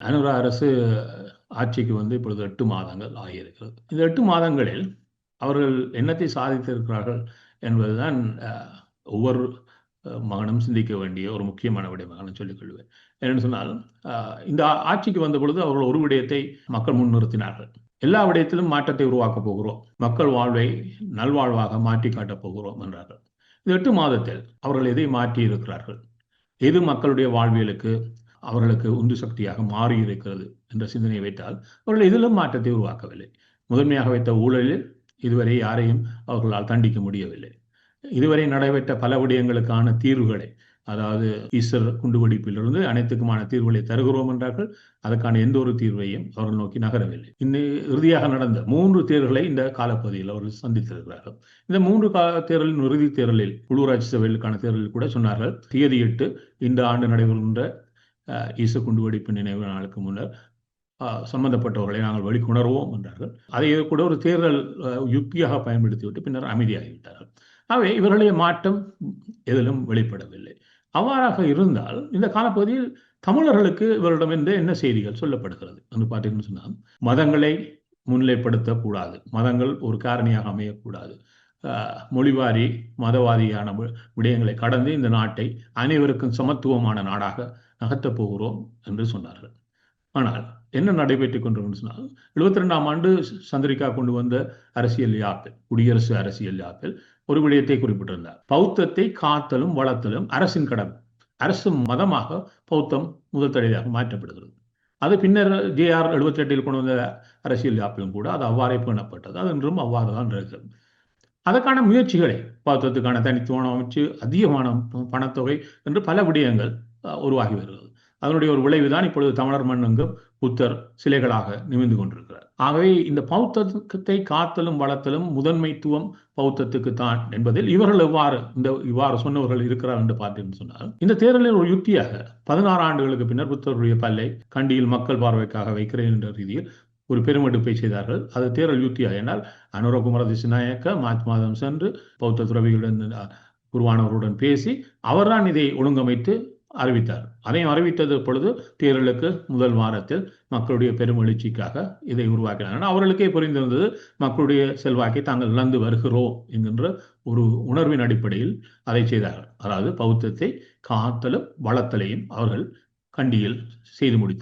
அனுரா அரசு ஆட்சிக்கு இப்பொழுது 8 மாதங்கள் ஆகியிருக்கிறது. இந்த 8 மாதங்களில் அவர்கள் என்னத்தை சாதித்திருக்கிறார்கள் என்பதுதான் ஒவ்வொரு மகனும் சிந்திக்க வேண்டிய ஒரு முக்கியமான விடயமாக நான் சொல்லிக் கொள்வேன். ஏனென்று சொன்னால், இந்த ஆட்சிக்கு வந்தபொழுது அவர்கள் ஒரு விடயத்தை மக்கள் முன்னிறுத்தினார்கள். எல்லா விடயத்திலும் மாற்றத்தை உருவாக்கப் போகிறோம். மக்கள் வாழ்வை நல்வாழ்வாக மாற்றி காட்டப் போகிறோம் என்றார்கள். இந்த 8 மாதத்தில் அவர்கள் எதை மாற்றி இருக்கிறார்கள்? எது மக்களுடைய வாழ்வியலுக்கு அவர்களுக்கு உந்து சக்தியாக மாறி இருக்கிறது என்ற சிந்தனையை வைத்தால் அவர்கள் எதிலும் மாற்றத்தை உருவாக்கவில்லை. முதன்மையாக வைத்த ஊழலில் இதுவரை யாரையும் அவர்களால் தண்டிக்க முடியவில்லை. இதுவரை நடைபெற்ற பல விடயங்களுக்கான தீர்வுகளை, அதாவது ஈஸ்டர் குண்டுவெடிப்பிலிருந்து அனைத்துக்குமான தீர்வுகளை தருகிறோம் என்றார்கள். அதற்கான எந்த ஒரு தீர்வையும் அவர்கள் நோக்கி நகரவில்லை. இறுதியாக நடந்த 3 தேர்தலை இந்த காலப்பகுதியில் அவர்கள் சந்தித்திருக்கிறார்கள். இந்த 3 தேர்தலின் இறுதி தேர்தலில் உள்ளூராட்சி சபைகளுக்கான தேர்தலில் கூட சொன்னார்கள், தேதியிட்டு இந்த ஆண்டு நடைபெறுகின்ற ஈஸ்டர் குண்டுவெடிப்பு நினைவு நாளுக்கு முன்னர் சம்பந்தப்பட்டவர்களை நாங்கள் வெளிக்கொணர்வோம் என்றார்கள். அதை கூட ஒரு தேர்தல் யுக்தியாக பயன்படுத்திவிட்டு பின்னர் அமைதியாகிவிட்டார்கள். ஆகவே இவர்களுடைய மாற்றம் எதிலும் வெளிப்படவில்லை. அவ்வாறாக இருந்தால் இந்த காலப்பகுதியில் தமிழர்களுக்கு இவரிடமிருந்து என்ன செய்திகள் சொல்லப்படுகிறது என்று பார்த்தீங்கன்னு சொன்னால், மதங்களை முன்னிலைப்படுத்தக்கூடாது, மதங்கள் ஒரு காரணியாக அமையக்கூடாது, மொழிவாரி மதவாதியான விடயங்களை கடந்து இந்த நாட்டை அனைவருக்கும் சமத்துவமான நாடாக நகர்த்தப் போகிறோம் என்று சொன்னார்கள். ஆனால் என்ன நடைபெற்றுக் கொண்டிருக்கிறது சொன்னால், 72ஆம் ஆண்டு சந்திரிகா கொண்டு வந்த அரசியல் யாப்பில், குடியரசு அரசியல் யாப்பில் ஒரு விடயத்தை குறிப்பிட்டிருந்தார். பௌத்தத்தை காத்தலும் வளர்த்தலும் அரசின் கடமை. அரசு மதமாக பௌத்தம் முதல் தடவையாக மாற்றப்படுகிறது. அது பின்னர் JR 78 கொண்டு வந்த அரசியல் யாப்பிலும் கூட அது அவ்வாறே பேணப்பட்டது. அது இன்றும் அவ்வாறு தான் இருக்கிறது. அதற்கான முயற்சிகளை பௌத்தத்துக்கான தனித்துவம் அமைச்சு, அதிகமான பணத்தொகை என்று பல விடயங்கள் உருவாகி வருகிறது. அதனுடைய ஒரு விளைவுதான் இப்பொழுது தமிழர் மண்ணெங்கும் புத்தர் சிலைகளாக நிமிர்ந்து கொண்டிருக்கிறார். ஆகவே இந்த பௌத்தத்தை காத்தலும் வளர்த்தலும் முதன்மைத்துவம் பௌத்தத்துக்கு தான் என்பதில் இவர்கள் இவ்வாறு சொன்னவர்கள் இருக்கிறார் என்று பார்த்தீங்கன்னு சொன்னால், இந்த தேர்தலில் ஒரு யுக்தியாக 16 ஆண்டுகளுக்கு பின்னர் புத்தருடைய பல்லை கண்டியில் மக்கள் பார்வைக்காக வைக்கிறேன் என்ற ரீதியில் ஒரு பெருமெடுப்பை செய்தார்கள். அது தேர்தல் யுக்தியாக. என்னால் அனுரகுமார திசுநாயக்க மார்ச் மாதம் சென்று பௌத்த துறவிகளுடன் குருவானவருடன் பேசி அவர்தான் இதை ஒழுங்கமைத்து அறிவித்தார். அதையும் அறிவித்தது பொழுது தேர்தலுக்கு முதல் வாரத்தில் மக்களுடைய பெருமெழுச்சிக்காக இதை உருவாக்கினார். அவர்களுக்கே புரிந்திருந்தது, மக்களுடைய செல்வாக்கை தாங்கள் இழந்து வருகிறோம் என்கின்ற ஒரு உணர்வின் அடிப்படையில் அதை செய்தார்கள். அதாவது பௌத்தத்தை காத்தலும் வளர்த்தலையும் அவர்கள் கண்டியில் செய்து முடித்தார்.